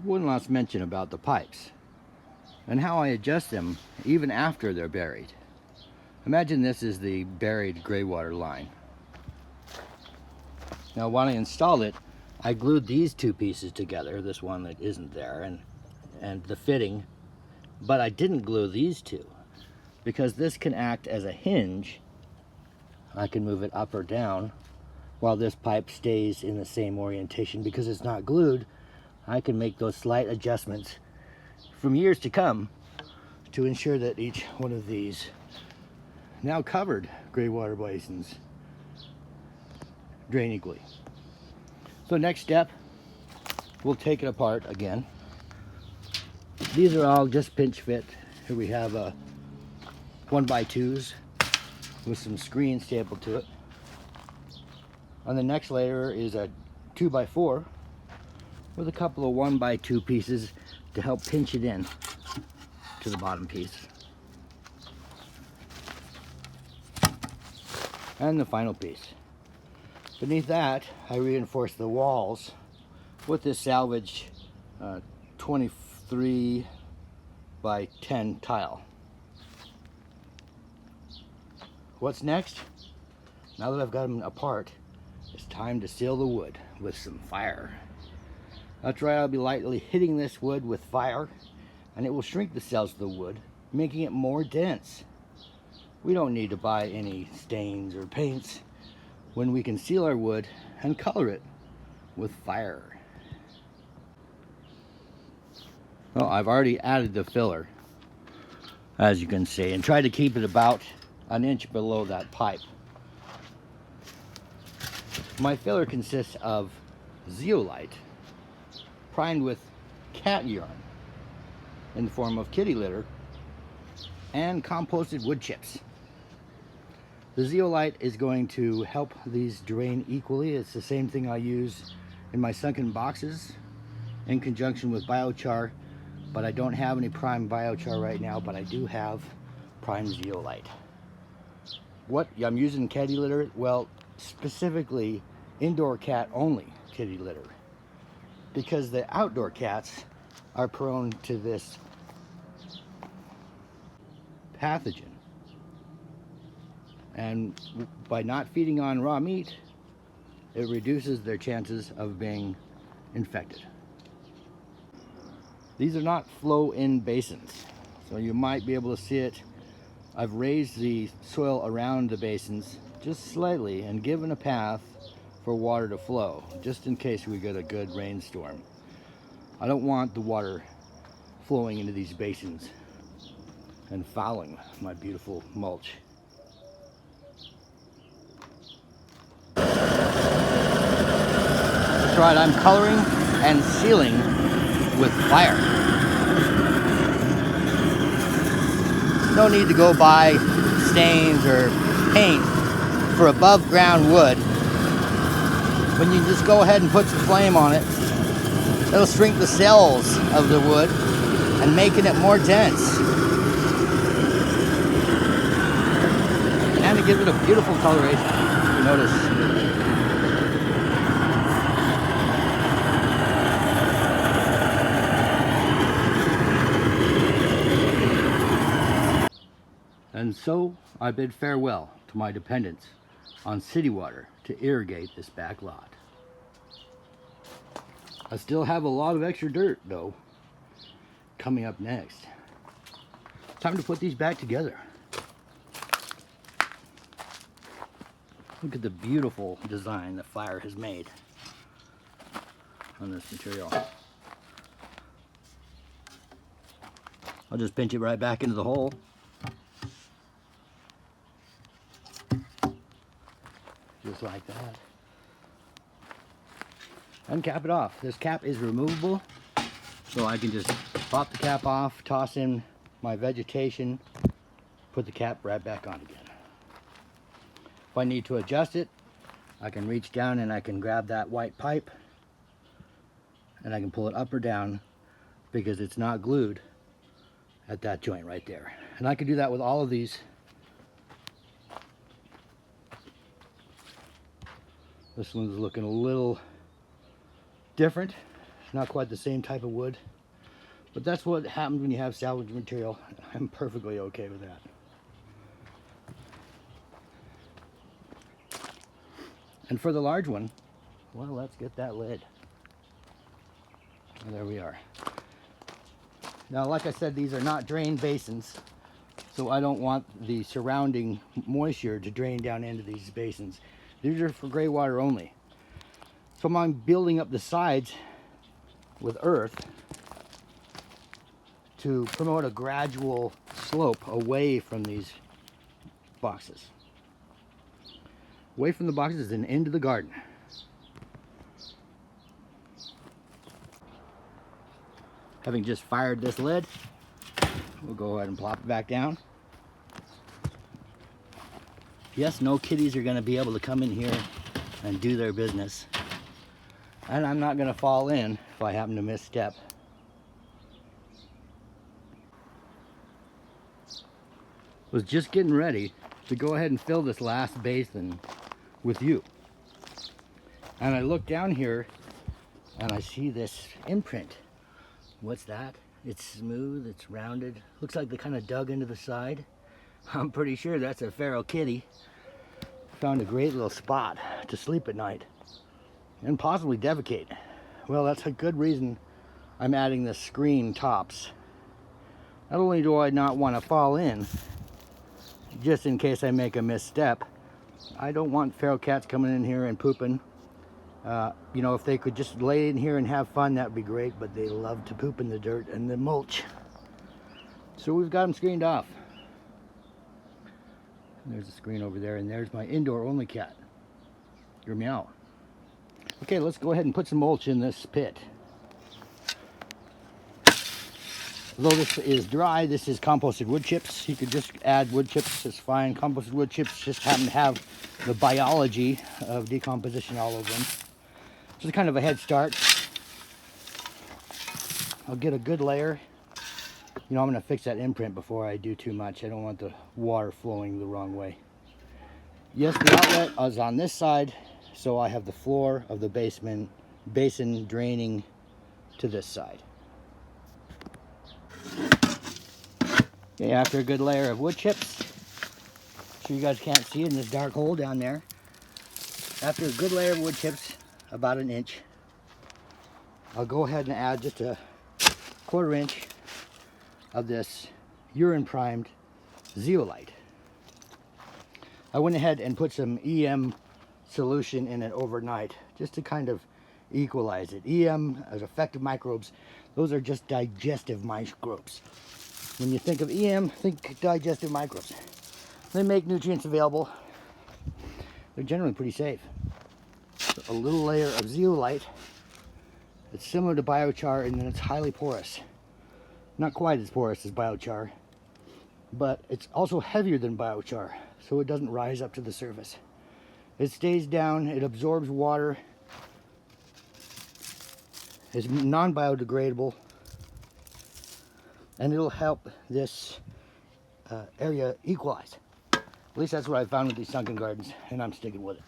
One last mention about the pipes and how I adjust them even after they're buried. Imagine this is the buried Greywater line. Now when I installed it, I glued these two pieces together, this one that isn't there, and the fitting, but I didn't glue these two because this can act as a hinge. I can move it up or down while this pipe stays in the same orientation. Because it's not glued, I can make those slight adjustments from years to come to ensure that each one of these now covered Greywater basins drain equally. So next step, we'll take it apart again. These are all just pinch fit. Here we have a 1x2s with some screens stapled to it. On the next layer is a 2x4 with a couple of 1x2 pieces to help pinch it in to the bottom piece. And the final piece. Beneath that, I reinforced the walls with this salvage 23 by 10 tile. What's next? Now that I've got them apart, it's time to seal the wood with some fire. That's right, I'll be lightly hitting this wood with fire, and it will shrink the cells of the wood, making it more dense. We don't need to buy any stains or paints when we can seal our wood and color it with fire. Well, I've already added the filler, as you can see, and tried to keep it about an inch below that pipe. My filler consists of zeolite primed with cat yarn in the form of kitty litter and composted wood chips. The zeolite is going to help these drain equally. It's the same thing I use in my sunken boxes in conjunction with biochar, but I don't have any prime biochar right now, but I do have prime zeolite. What I'm using kitty litter? Well, specifically indoor cat only kitty litter, because the outdoor cats are prone to this pathogen. And by not feeding on raw meat, it reduces their chances of being infected. These are not flow-in basins, so you might be able to see it. I've raised the soil around the basins just slightly and given a path for water to flow, just in case we get a good rainstorm. I don't want the water flowing into these basins and fouling my beautiful mulch. That's right, I'm coloring and sealing with fire. No need to go buy stains or paint for above ground wood. When you just go ahead and put some flame on it, it'll shrink the cells of the wood and making it more dense. And it gives it a beautiful coloration. You notice. And so I bid farewell to my dependence on city water to irrigate this back lot. I still have a lot of extra dirt though coming up next. Time to put these back together. Look at the beautiful design the fire has made on this material. I'll just pinch it right back into the hole. Just like that. And cap it off. This cap is removable, so I can just pop the cap off, toss in my vegetation, put the cap right back on again. If I need to adjust it, I can reach down and I can grab that white pipe and I can pull it up or down because it's not glued at that joint right there. And I can do that with all of these. This one's looking a little different Not quite the same type of wood, but that's what happens when you have salvage material. I'm perfectly okay with that. And for the large one, well, let's get that lid. And there we are. Now, like I said, these are not drain basins, so I don't want the surrounding moisture to drain down into these basins. These are for gray water only. So I'm building up the sides with earth to promote a gradual slope away from these boxes. Away from the boxes and into the garden. Having just fired this lid, we'll go ahead and plop it back down. Yes, no kitties are going to be able to come in here and do their business. And I'm not going to fall in if I happen to misstep. Was just getting ready to go ahead and fill this last basin with you. And I look down here and I see this imprint. What's that? It's smooth, it's rounded. Looks like they kind of dug into the side. I'm pretty sure that's a feral kitty. Found a great little spot to sleep at night and possibly defecate. Well, that's a good reason I'm adding the screen tops. Not only do I not want to fall in, just in case I make a misstep, I don't want feral cats coming in here and pooping. You know, if they could just lay in here and have fun, that would be great, but they love to poop in the dirt and the mulch. So we've got them screened off. And there's a screen over there, and there's my indoor only cat. Your meow. Okay, let's go ahead and put some mulch in this pit. Although this is dry, this is composted wood chips. You could just add wood chips, it's fine. Composted wood chips just happen to have the biology of decomposition all over them. Just kind of a head start. I'll get a good layer. You know, I'm going to fix that imprint before I do too much. I don't want the water flowing the wrong way. Yes, the outlet is on this side, so I have the floor of the basin draining to this side. Okay, after a good layer of wood chips, so you guys can't see it in this dark hole down there. After a good layer of wood chips, about an inch, I'll go ahead and add just a 1/4 inch of this urine primed zeolite. I went ahead and put some EM solution in it overnight just to kind of equalize it. EM as effective microbes, those are just digestive microbes. When you think of EM, think digestive microbes. They make nutrients available. They're generally pretty safe. So a little layer of zeolite. It's similar to biochar, and then it's highly porous. Not quite as porous as biochar, but it's also heavier than biochar, so it doesn't rise up to the surface. It stays down, it absorbs water, is non-biodegradable, and it'll help this area equalize. At least that's what I found with these sunken gardens, and I'm sticking with it.